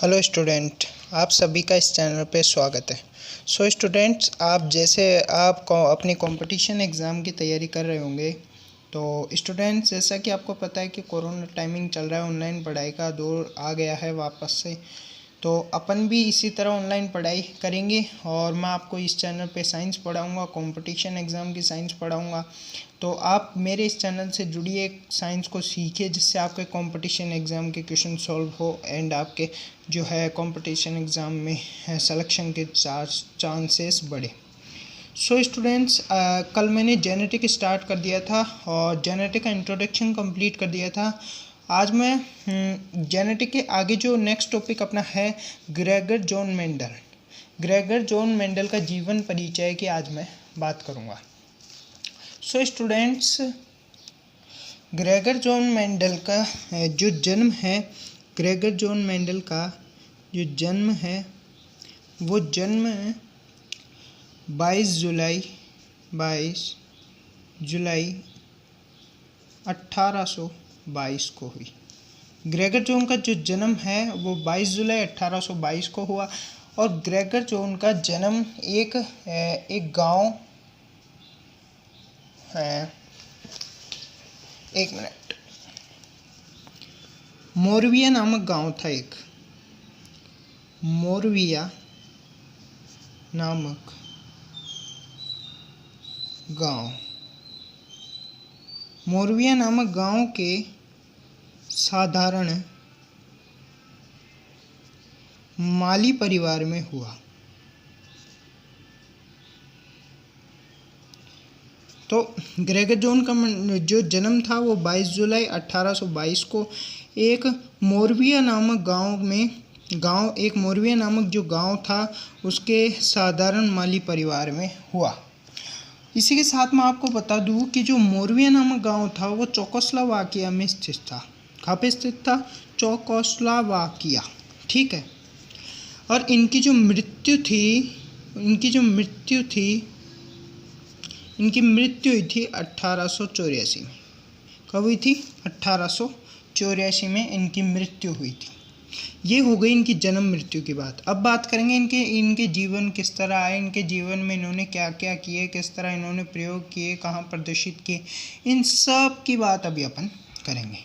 Hello student, आप सभी का इस चैनल पे स्वागत है। सो स्टूडेंट्स, आप अपनी कंपटीशन एग्ज़ाम की तैयारी कर रहे होंगे। तो स्टूडेंट्स, जैसा कि आपको पता है कि कोरोना टाइमिंग चल रहा है, ऑनलाइन पढ़ाई का दौर आ गया है वापस से। तो अपन भी इसी तरह ऑनलाइन पढ़ाई करेंगे और मैं आपको इस चैनल पे साइंस पढ़ाऊँगा, कंपटीशन एग्ज़ाम की साइंस पढ़ाऊँगा। तो आप मेरे इस चैनल से जुड़िए, साइंस को सीखिए, जिससे आपके कंपटीशन एग्ज़ाम के क्वेश्चन सॉल्व हो एंड आपके जो है कंपटीशन एग्ज़ाम में सिलेक्शन के चांसेस बढ़े। सो स्टूडेंट्स, कल मैंने जेनेटिक स्टार्ट कर दिया था और जेनेटिक का इंट्रोडक्शन कंप्लीट कर दिया था। आज मैं जेनेटिक के आगे जो नेक्स्ट टॉपिक अपना है, Gregor John Mendel. Gregor John Mendel का जीवन परिचय की आज मैं बात करूँगा। So students, Gregor John Mendel का जो जन्म है, ग्रेगर जॉन मेंडल का जो जन्म है वो जन्म 22 जुलाई 1822 को हुई। ग्रेगर जॉन का जो जन्म है वो 22 जुलाई 1822 को हुआ। और ग्रेगर जॉन का जन्म एक गांव है, एक मिनट, मोरविया नामक गांव था। एक मोरविया नामक गांव, मोरविया नामक गांव के साधारण माली परिवार में हुआ। तो ग्रेगर जॉन का जो जन्म था वो 22 जुलाई 1822 को एक मोरविया नामक मोरविया नामक जो गांव था उसके साधारण माली परिवार में हुआ। इसी के साथ मैं आपको बता दूं कि जो मोरविया नामक गांव था वो चेकोस्लोवाकिया में स्थित था। कहाँ पे स्थित था? चेकोस्लोवाकिया, ठीक है। और इनकी मृत्यु हुई थी 1884 में। कब हुई थी? 1884 में इनकी मृत्यु हुई थी। ये हो गई इनकी जन्म मृत्यु की बात। अब बात करेंगे इनके जीवन किस तरह आए, इनके जीवन में इन्होंने क्या क्या किए, किस तरह इन्होंने प्रयोग किए, कहाँ प्रदर्शित किए, इन सब की बात अभी अपन करेंगे।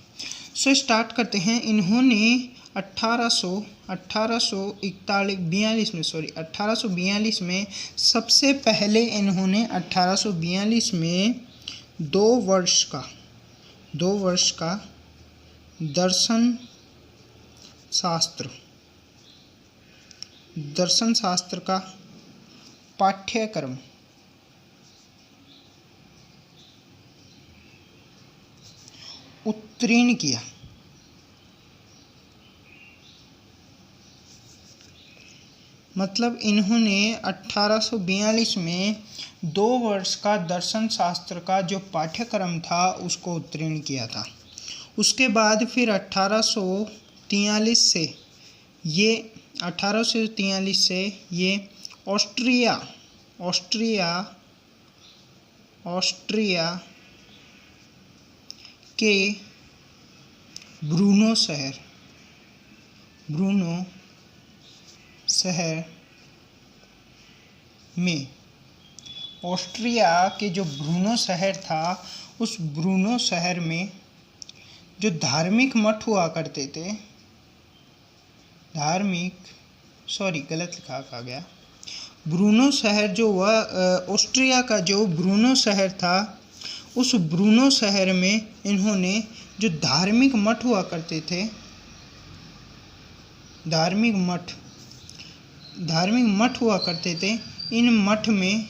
सो स्टार्ट करते हैं। इन्होंने 1842 में सबसे पहले इन्होंने 1842 में 2 वर्ष का दर्शन शास्त्र का पाठ्यक्रम उत्तीर्ण किया। मतलब इन्होंने 1842 में 2 वर्ष का दर्शन शास्त्र का जो पाठ्यक्रम था उसको उत्तीर्ण किया था। उसके बाद फिर 1843 से ये ऑस्ट्रिया के ब्रूनो शहर में, ऑस्ट्रिया के जो ब्रूनो शहर था उस ब्रूनो शहर में जो धार्मिक मठ हुआ करते थे, ब्रूनो शहर जो हुआ, ऑस्ट्रिया का जो ब्रूनो शहर था, उस ब्रूनो शहर में इन्होंने जो धार्मिक मठ हुआ करते थे, धार्मिक मठ हुआ करते थे, इन मठ में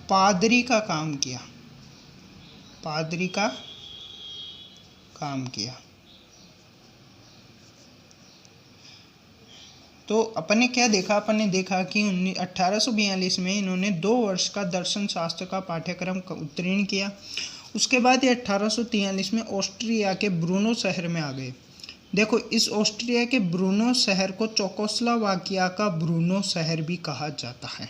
पादरी का काम किया। तो अपन ने क्या देखा? अपन ने देखा कि 1842 में इन्होंने 2 वर्ष का दर्शन शास्त्र का पाठ्यक्रम उत्तीर्ण किया। उसके बाद ये 1843 में ऑस्ट्रिया के ब्रूनो शहर में आ गए। देखो, इस ऑस्ट्रिया के ब्रूनो शहर को चेकोस्लोवाकिया का ब्रूनो शहर भी कहा जाता है।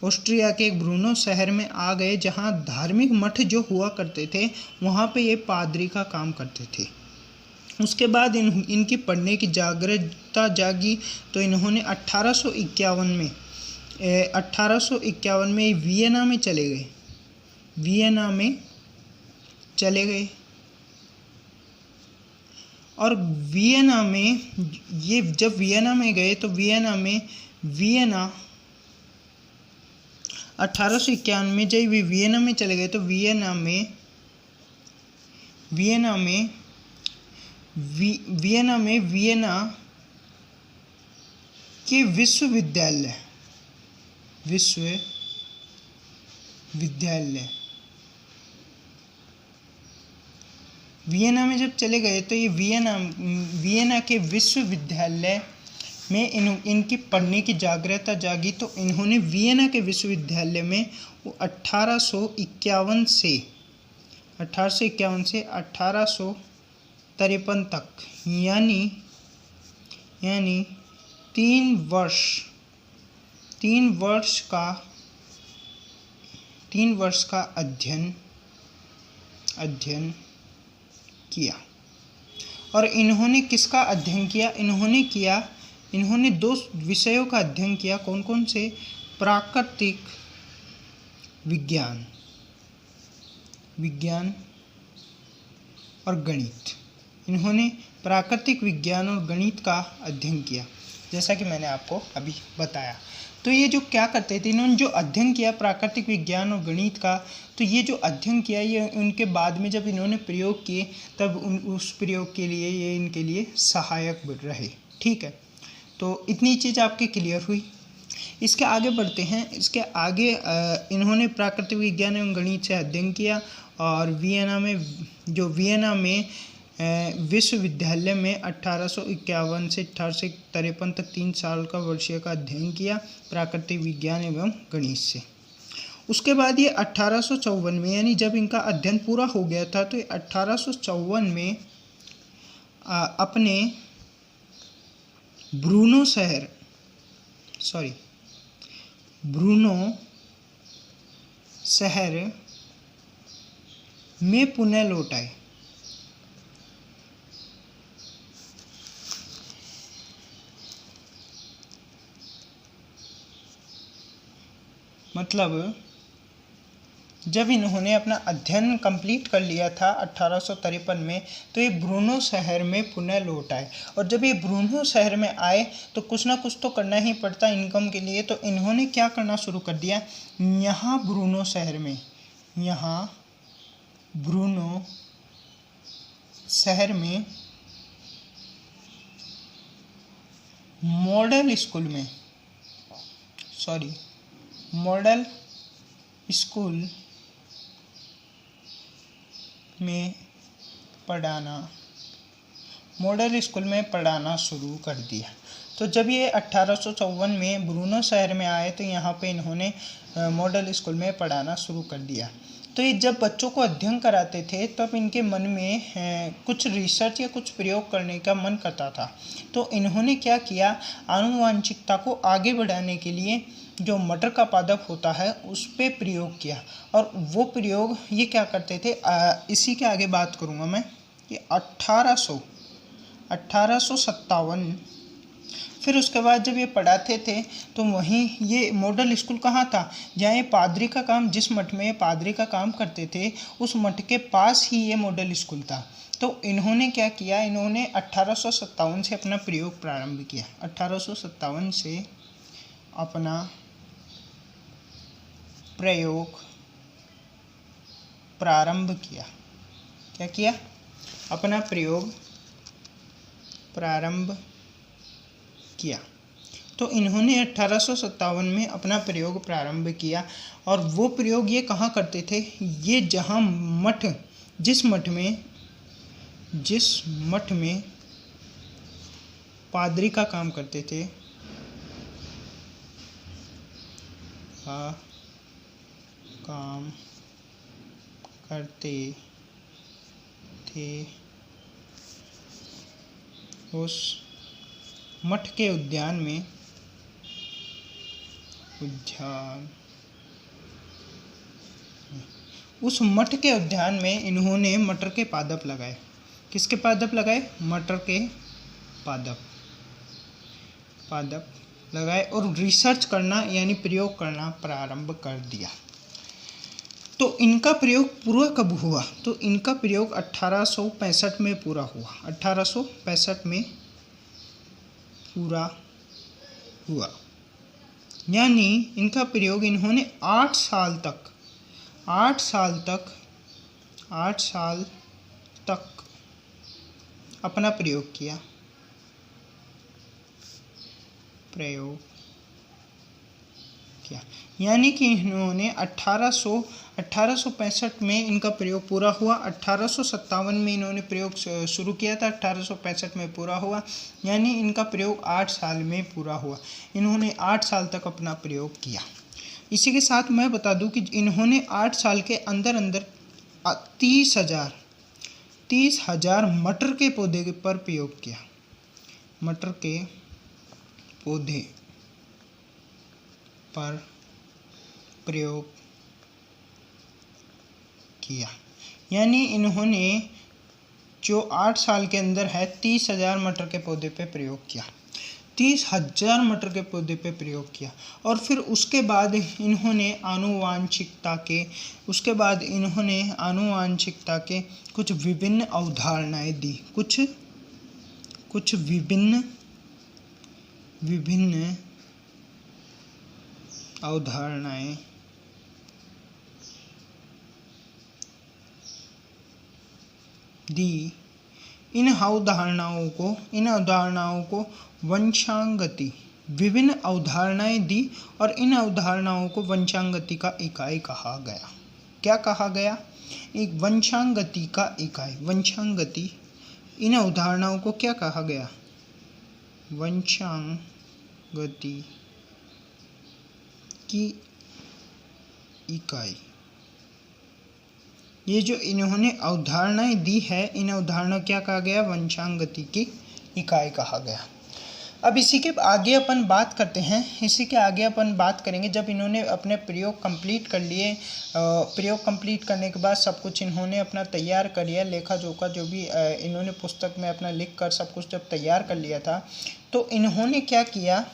ऑस्ट्रिया के एक ब्रूनो शहर में आ गए, जहाँ धार्मिक मठ जो हुआ करते थे वहाँ पे ये पादरी का काम करते थे। उसके बाद इनकी पढ़ने की जागरूकता जागी, तो इन्होंने 1851 में वियना में चले गए। और वियना में ये जब वियना में गए तो वियना 1851 में जब वे वियना में चले गए तो वियना के विश्वविद्यालय वियना में जब चले गए तो ये वियना के विश्वविद्यालय में इनकी पढ़ने की जागरूकता जागी, तो इन्होंने वियना के विश्वविद्यालय में 1851 से 1853 तक यानी 3 वर्ष का अध्ययन किया। और इन्होंने किसका अध्ययन किया? इन्होंने 2 विषयों का अध्ययन किया। कौन कौन से? प्राकृतिक विज्ञान और गणित। इन्होंने प्राकृतिक विज्ञान और गणित का अध्ययन किया, जैसा कि मैंने आपको अभी बताया। तो ये जो क्या करते थे, इन्होंने जो अध्ययन किया प्राकृतिक विज्ञान और गणित का, तो ये जो अध्ययन किया ये उनके बाद में जब इन्होंने प्रयोग किए तब उस प्रयोग के लिए ये इनके लिए सहायक रहे। ठीक है, तो इतनी चीज़ आपके क्लियर हुई। इसके आगे बढ़ते हैं। इसके आगे इन्होंने प्राकृतिक विज्ञान एवं गणित से अध्ययन किया और वियना में विश्वविद्यालय में 1851 से 1853 तक 3 साल का वर्षीय का अध्ययन किया प्राकृतिक विज्ञान एवं गणित से। उसके बाद ये 1854 में, यानी जब इनका अध्ययन पूरा हो गया था, तो 1854 में अपने ब्रूनो शहर में पुनः लौट आए। मतलब जब इन्होंने अपना अध्ययन कंप्लीट कर लिया था 1853 में, तो ये ब्रूनो शहर में पुनः लौट आए। और जब ये ब्रूनो शहर में आए तो कुछ ना कुछ तो करना ही पड़ता इनकम के लिए, तो इन्होंने क्या करना शुरू कर दिया, यहाँ ब्रूनो शहर में मॉडल स्कूल में पढ़ाना शुरू कर दिया। तो जब ये 1854 में ब्रूनो शहर में आए तो यहाँ पे इन्होंने मॉडल स्कूल में पढ़ाना शुरू कर दिया। तो ये जब बच्चों को अध्ययन कराते थे तब इनके मन में कुछ रिसर्च या कुछ प्रयोग करने का मन करता था। तो इन्होंने क्या किया, आनुवांशिकता को आगे बढ़ाने के लिए जो मटर का पादप होता है उस पर प्रयोग किया। और वो प्रयोग ये क्या करते थे, इसी के आगे बात करूँगा मैं। ये 1857, फिर उसके बाद जब ये पढ़ाते थे तो वहीं ये मॉडल स्कूल कहाँ था, जहाँ ये पादरी का काम, जिस मठ में ये पादरी का काम करते थे उस मठ के पास ही ये मॉडल स्कूल था। तो इन्होंने क्या किया, इन्होंने 1857 से अपना प्रयोग प्रारंभ किया। 1857 से अपना प्रयोग प्रारंभ किया। क्या किया? अपना प्रयोग प्रारंभ किया। तो इन्होंने 1857 में अपना प्रयोग प्रारंभ किया। और वो प्रयोग ये कहाँ करते थे, ये जहाँ जिस मठ में पादरी का काम करते थे, उस मठ के उद्यान में इन्होंने मटर के पादप लगाए। किसके पादप लगाए? मटर के पादप लगाए और रिसर्च करना यानी प्रयोग करना प्रारंभ कर दिया। तो इनका प्रयोग पूरा कब हुआ? तो इनका प्रयोग 1865 में पूरा हुआ। 1865 में पूरा हुआ, यानी इनका प्रयोग इन्होंने 8 साल तक अपना प्रयोग किया। यानी कि इन्होंने 1865 में इनका प्रयोग पूरा हुआ। 1857 में इन्होंने प्रयोग शुरू किया था, 1865 में पूरा हुआ, यानी इनका प्रयोग 8 साल में पूरा हुआ। इन्होंने 8 साल तक अपना प्रयोग किया। इसी के साथ मैं बता दूं कि इन्होंने 8 साल के अंदर 30,000 मटर के पौधे पर प्रयोग किया। मटर के पौधे पर प्रयोग किया, यानी इन्होंने जो 8 साल के अंदर है 30,000 मटर के पौधे पे प्रयोग किया। 30,000 मटर के पौधे पे प्रयोग किया। और फिर उसके बाद इन्होंने आनुवांशिकता के कुछ विभिन्न अवधारणाएं दी। कुछ विभिन्न अवधारणाएं दी। इन अवधारणाओं को वंशांगति, विभिन्न अवधारणाएं दी और इन अवधारणाओं को वंशांगति का इकाई कहा गया। क्या कहा गया? एक वंशांगति का इकाई। वंशांगति, इन अवधारणाओं को क्या कहा गया? वंशांगति की इकाई। ये जो इन्होंने अवधारणाएं दी है, इन अवधारणा क्या कहा गया? वंशांगति की इकाई कहा गया। अब इसी के आगे अपन बात करेंगे जब इन्होंने अपने प्रयोग कंप्लीट कर लिए। प्रयोग कंप्लीट करने के बाद सब कुछ इन्होंने अपना तैयार कर लिया, लेखा जोखा जो भी इन्होंने पुस्तक में अपना लिख कर सब कुछ जब तैयार कर लिया था, तो इन्होंने क्या किया?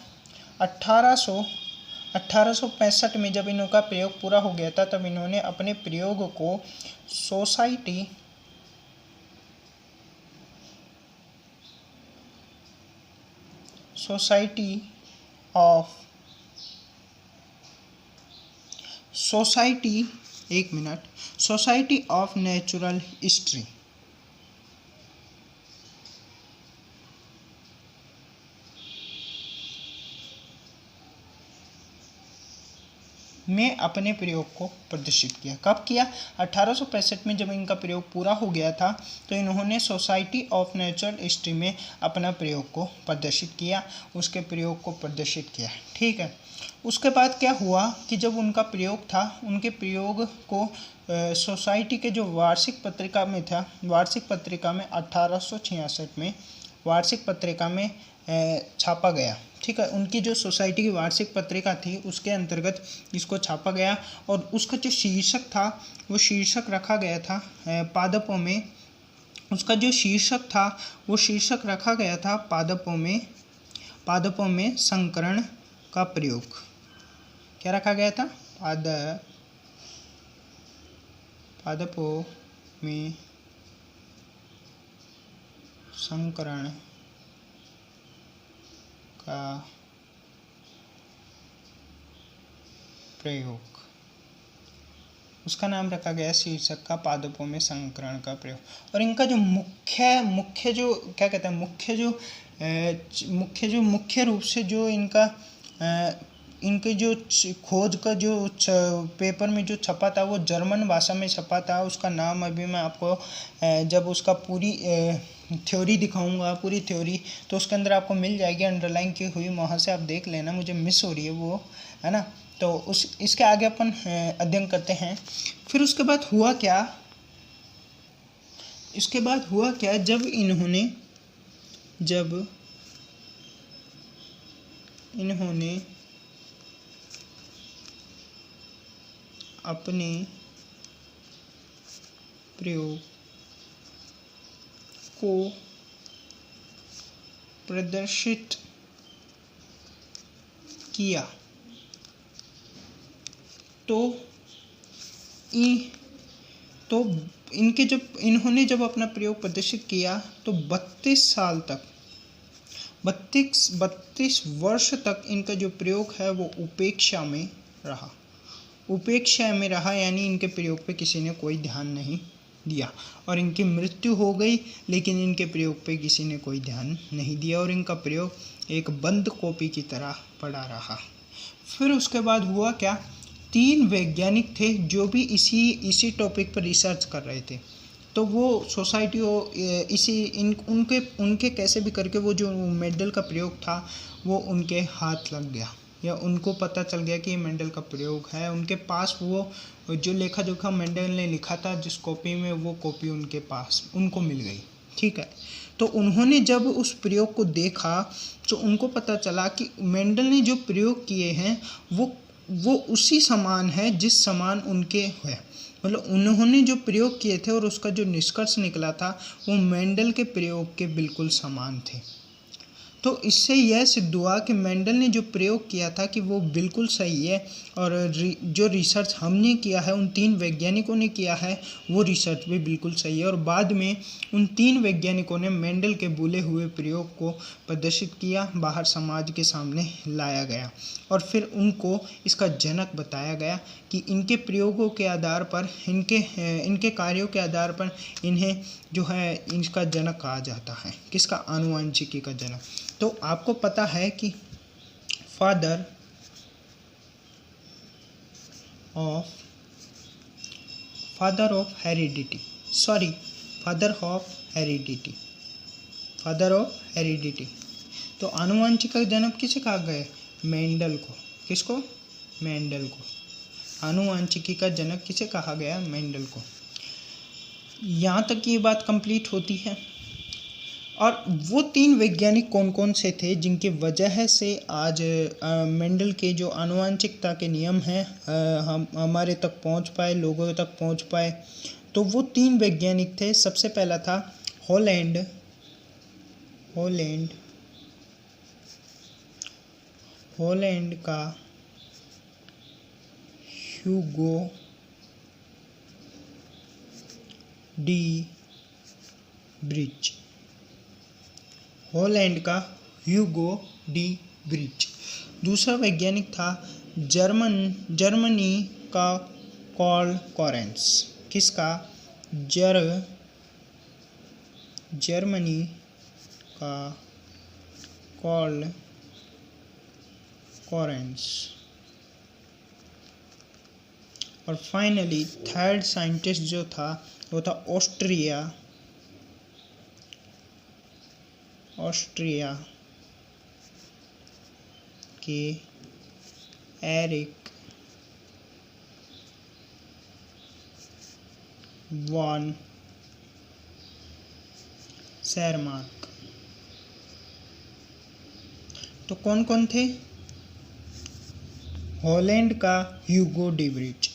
1865 में जब इनका प्रयोग पूरा हो गया था, तब इन्होंने अपने प्रयोग को सोसाइटी ऑफ नेचुरल हिस्ट्री में अपने प्रयोग को प्रदर्शित किया। कब किया? 1865 में जब इनका प्रयोग पूरा हो गया था, तो इन्होंने सोसाइटी ऑफ नेचुरल हिस्ट्री में अपना प्रयोग को प्रदर्शित किया, उसके प्रयोग को प्रदर्शित किया। ठीक है। उसके बाद क्या हुआ कि जब उनका प्रयोग था, उनके प्रयोग को सोसाइटी के जो वार्षिक पत्रिका में था, वार्षिक पत्रिका में 1866 में वार्षिक पत्रिका में छापा गया। ठीक है। उनकी जो सोसाइटी की वार्षिक पत्रिका थी, उसके अंतर्गत इसको छापा गया और उसका जो शीर्षक था, वो शीर्षक रखा गया था पादपों में। उसका जो शीर्षक था, वो शीर्षक रखा गया था पादपों में संकरण का प्रयोग। क्या रखा गया था? पादपों में संकरण का प्रयोग। उसका नाम रखा गया शीर्षक का पादपों में संकरण का प्रयोग। और इनका जो मुख्य रूप से जो इनके जो खोज का जो पेपर में जो छपा था, वो जर्मन भाषा में छपा था। उसका नाम अभी मैं आपको जब उसका पूरी थ्योरी दिखाऊंगा, पूरी थ्योरी, तो उसके अंदर आपको मिल जाएगी, अंडरलाइन की हुई, वहाँ से आप देख लेना। मुझे मिस हो रही है वो, है ना। तो इसके आगे अपन अध्ययन करते हैं। फिर उसके बाद हुआ क्या? जब इन्होंने अपने प्रयोग को प्रदर्शित किया तो इन्होंने जब अपना प्रयोग प्रदर्शित किया तो 32 वर्ष तक इनका जो प्रयोग है वो उपेक्षा में रहा, यानी इनके प्रयोग पे किसी ने कोई ध्यान नहीं दिया और इनकी मृत्यु हो गई, लेकिन इनके प्रयोग पे किसी ने कोई ध्यान नहीं दिया और इनका प्रयोग एक बंद कॉपी की तरह पड़ा रहा। फिर उसके बाद हुआ क्या, 3 वैज्ञानिक थे जो भी इसी टॉपिक पर रिसर्च कर रहे थे। तो वो सोसाइटी उनके कैसे भी करके वो जो मेंडल का प्रयोग था वो उनके हाथ लग गया, या उनको पता चल गया कि ये मेंडल का प्रयोग है। उनके पास वो जो लेखा जोखा मेंडल ने लिखा था जिस कॉपी में, वो कॉपी उनके पास उनको मिल गई। ठीक है, तो उन्होंने जब उस प्रयोग को देखा तो उनको पता चला कि मेंडल ने जो प्रयोग किए हैं वो उसी समान है जिस समान उनके है, मतलब उन्होंने जो प्रयोग किए थे और उसका जो निष्कर्ष निकला था वो मेंडल के प्रयोग के बिल्कुल समान थे। तो इससे यह सिद्ध हुआ कि मेंडल ने जो प्रयोग किया था कि वो बिल्कुल सही है, और जो रिसर्च हमने किया है, उन 3 वैज्ञानिकों ने किया है, वो रिसर्च भी बिल्कुल सही है। और बाद में उन 3 वैज्ञानिकों ने मेंडल के बोले हुए प्रयोग को प्रदर्शित किया, बाहर समाज के सामने लाया गया और फिर उनको इसका जनक बताया गया कि इनके प्रयोगों के आधार पर, इनके कार्यों के आधार पर इन्हें जो है इसका जनक कहा जाता है। किसका? आनुवंशिकी का जनक। तो आपको पता है कि फादर ऑफ हेरिडिटी। तो आनुवंशिक जनक किसे कहा गया? मेंडल को। किसको? मेंडल को। आनुवंशिकी का जनक किसे कहा गया? मेंडल को। यहाँ तक ये बात कंप्लीट होती है। और वो 3 वैज्ञानिक कौन कौन से थे जिनकी वजह से आज मेंडल के जो आनुवंशिकता के नियम हैं हम हमारे तक पहुंच पाए, लोगों तक पहुंच पाए। तो वो 3 वैज्ञानिक थे। सबसे पहला था हॉलैंड का ह्यूगो डी ब्रिज। हॉलैंड का ह्यूगो डी ब्रिज। दूसरा वैज्ञानिक था जर्मनी का कार्ल कॉरेंस। किसका? जर्मनी का कार्ल कॉरेंस। और फाइनली थर्ड साइंटिस्ट जो था वो था ऑस्ट्रिया के एरिक वॉन शेरमार्क। तो कौन कौन थे? हॉलैंड का ह्यूगो डी ब्रिज,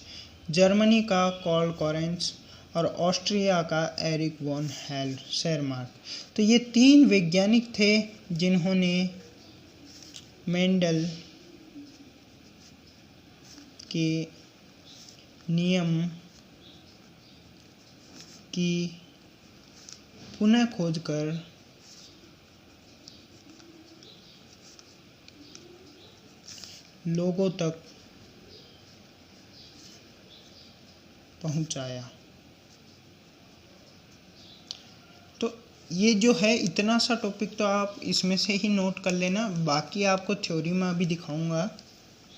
जर्मनी का कार्ल कॉरेंस और ऑस्ट्रिया का एरिक वॉन शेरमार्क। तो ये 3 वैज्ञानिक थे जिन्होंने मेंडल के नियम की पुनः खोज कर लोगों तक पहुंचाया। तो ये जो है इतना सा टॉपिक तो आप इसमें से ही नोट कर लेना। बाकी आपको थ्योरी में अभी दिखाऊंगा,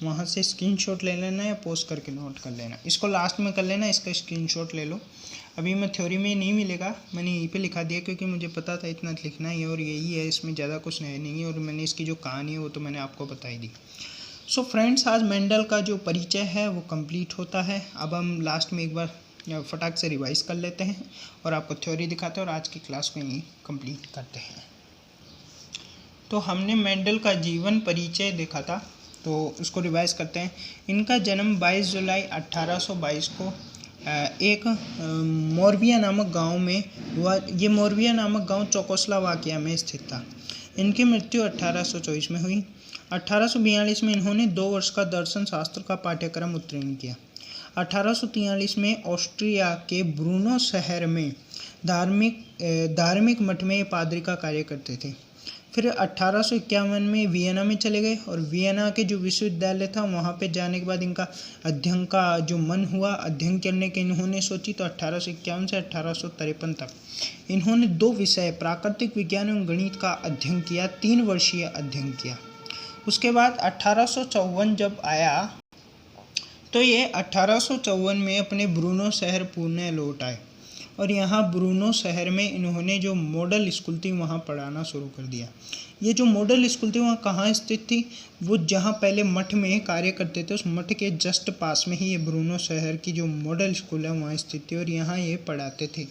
वहाँ से स्क्रीनशॉट ले लेना या पोस्ट करके नोट कर लेना। इसको लास्ट में कर लेना, इसका स्क्रीनशॉट ले लो। अभी मैं थ्योरी में नहीं मिलेगा, मैंने यहीं पे लिखा दिया क्योंकि मुझे पता था इतना लिखना ही है और यही है, इसमें ज़्यादा कुछ नहीं है। और मैंने इसकी जो कहानी है वो तो मैंने आपको बताई दी। सो फ्रेंड्स, आज मेंडल का जो परिचय है वो कंप्लीट होता है। अब हम लास्ट में एक बार फटाक से रिवाइज कर लेते हैं और आपको थ्योरी दिखाते हैं और आज की क्लास को यहीं कंप्लीट करते हैं। तो हमने मेंडल का जीवन परिचय देखा था, तो उसको रिवाइज करते हैं। इनका जन्म 22 जुलाई 1822 को एक मोरविया नामक गांव में हुआ। ये मोरविया नामक गांव चेकोस्लोवाकिया में स्थित था। इनकी मृत्यु 1824 में हुई। 1842 में इन्होंने 2 वर्ष का दर्शन शास्त्र का पाठ्यक्रम उत्तीर्ण किया। 1843 में ऑस्ट्रिया के ब्रूनो शहर में धार्मिक मठ में पादरी का कार्य करते थे। फिर 1851 में वियना में चले गए और वियना के जो विश्वविद्यालय था वहाँ पे जाने के बाद इनका अध्ययन का जो मन हुआ, अध्ययन करने के इन्होंने सोची, तो 1851 से 1853 तक इन्होंने 2 विषय प्राकृतिक विज्ञान एवं गणित का अध्ययन किया, 3 वर्षीय अध्ययन किया। उसके बाद 1854 जब आया तो ये 1854 में अपने ब्रूनो शहर पुणे लौट आए और यहाँ ब्रूनो शहर में इन्होंने जो मॉडल स्कूल थी वहाँ पढ़ाना शुरू कर दिया। ये जो मॉडल स्कूल थी वहाँ कहाँ स्थित थी? वो जहाँ पहले मठ में कार्य करते थे उस मठ के जस्ट पास में ही ये ब्रूनो शहर की जो मॉडल स्कूल है वहाँ स्थित थी और यहाँ ये पढ़ाते थे।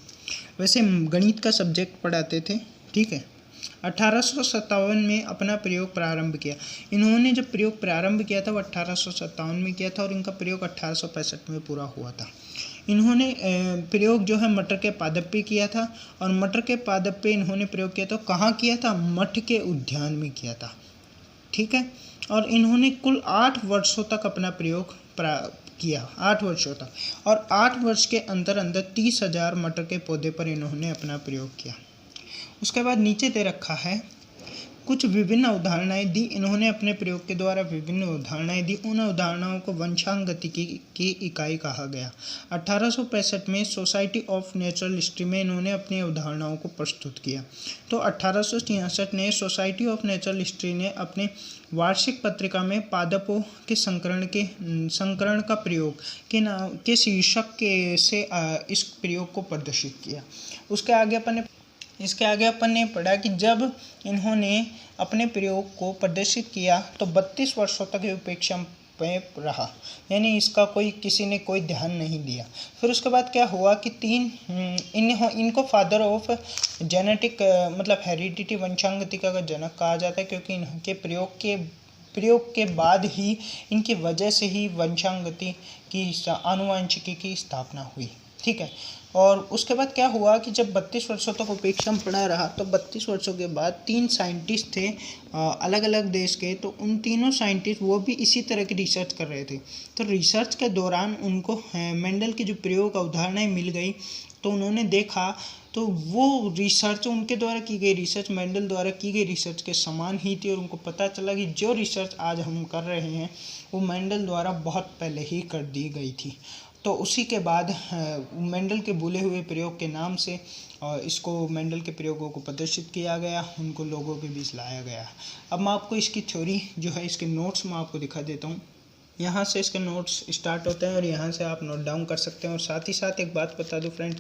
वैसे गणित का सब्जेक्ट पढ़ाते थे, ठीक है। 1857 में अपना प्रयोग प्रारंभ किया। इन्होंने जब प्रयोग प्रारंभ किया था वो 1857 में किया था और इनका प्रयोग 1865 में पूरा हुआ था। इन्होंने प्रयोग जो है मटर के पादप पे किया था और मटर के पादप पे इन्होंने प्रयोग किया तो कहाँ किया था? मठ के उद्यान में किया था, ठीक है। और इन्होंने कुल 8 वर्षों तक अपना प्रयोग किया, 8 वर्षों तक, और 8 वर्ष के अंदर 30,000 मटर के पौधे पर इन्होंने अपना प्रयोग किया। उसके बाद नीचे दे रखा है कुछ विभिन्न उदाहरणाएं दी। इन्होंने अपने प्रयोग के द्वारा विभिन्न उदाहरणाएं दी। उन उदाहरणाओं को वंशागतिकी की इकाई कहा गया। 1865 में सोसाइटी ऑफ नेचुरल हिस्ट्री में इन्होंने अपनी उदाहरणाओं को प्रस्तुत किया। तो 1866 में सोसाइटी ऑफ नेचुरल हिस्ट्री ने अपने वार्षिक पत्रिका में पादपों के संकरण का प्रयोग के शीर्षक से इस प्रयोग को प्रदर्शित किया। इसके आगे अपन ने पढ़ा कि जब इन्होंने अपने प्रयोग को प्रदर्शित किया तो 32 वर्षों तक ये उपेक्षा में रहा, यानी इसका किसी ने कोई ध्यान नहीं दिया। फिर उसके बाद क्या हुआ कि इनको फादर ऑफ जेनेटिक मतलब हेरिडिटी वंशागतिका का जनक कहा जाता है, क्योंकि इनके प्रयोग के बाद ही इनकी वजह से ही वंशागति की आनुवंशिकी की स्थापना हुई, ठीक है। और उसके बाद क्या हुआ कि जब 32 वर्षों तक उपेक्षा में पड़ा रहा तो 32 वर्षों के बाद 3 साइंटिस्ट थे अलग अलग देश के। तो उन तीनों साइंटिस्ट वो भी इसी तरह की रिसर्च कर रहे थे। तो रिसर्च के दौरान उनको मेंडल की जो प्रयोग अवधारणाएं मिल गई तो उन्होंने देखा तो वो रिसर्च उनके द्वारा की गई रिसर्च मेंडल द्वारा की गई रिसर्च के समान ही थी और उनको पता चला कि जो रिसर्च आज हम कर रहे हैं वो मेंडल द्वारा बहुत पहले ही कर दी गई थी। तो उसी के बाद मेंडल के भूले हुए प्रयोग के नाम से इसको मेंडल के प्रयोगों को प्रदर्शित किया गया, उनको लोगों के बीच लाया गया। अब मैं आपको इसकी थ्योरी जो है इसके नोट्स मैं आपको दिखा देता हूँ। यहाँ से इसके नोट्स स्टार्ट होते हैं और यहाँ से आप नोट डाउन कर सकते हैं। और साथ ही साथ एक बात बता दूँ फ्रेंड,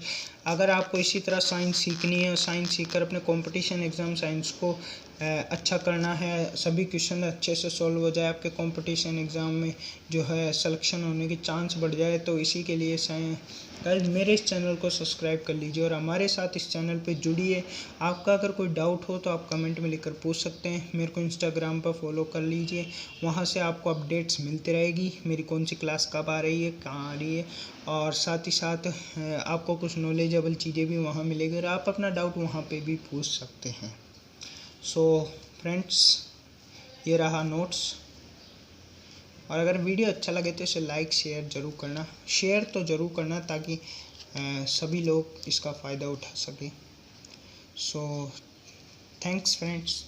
अगर आपको इसी तरह साइंस सीखनी है और साइंस सीखकर अपने कंपटीशन एग्ज़ाम साइंस को अच्छा करना है, सभी क्वेश्चन अच्छे से सॉल्व हो जाए, आपके कंपटीशन एग्ज़ाम में जो है सिलेक्शन होने की चांस बढ़ जाए, तो इसी के लिए गाइस मेरे इस चैनल को सब्सक्राइब कर लीजिए और हमारे साथ इस चैनल पे जुड़िए। आपका अगर कोई डाउट हो तो आप कमेंट में लिखकर पूछ सकते हैं। मेरे को इंस्टाग्राम पर फॉलो कर लीजिए, वहाँ से आपको अपडेट्स मिलती रहेगी, मेरी कौन सी क्लास कब आ रही है, कहाँ आ रही है, और साथ ही साथ आपको कुछ नॉलेजेबल चीज़ें भी वहाँ मिलेगी और आप अपना डाउट वहाँ पर भी पूछ सकते हैं। सो फ्रेंड्स, ये रहा नोट्स। और अगर वीडियो अच्छा लगे तो इसे लाइक शेयर ज़रूर करना, शेयर तो ज़रूर करना ताकि सभी लोग इसका फ़ायदा उठा सकें। So thanks friends.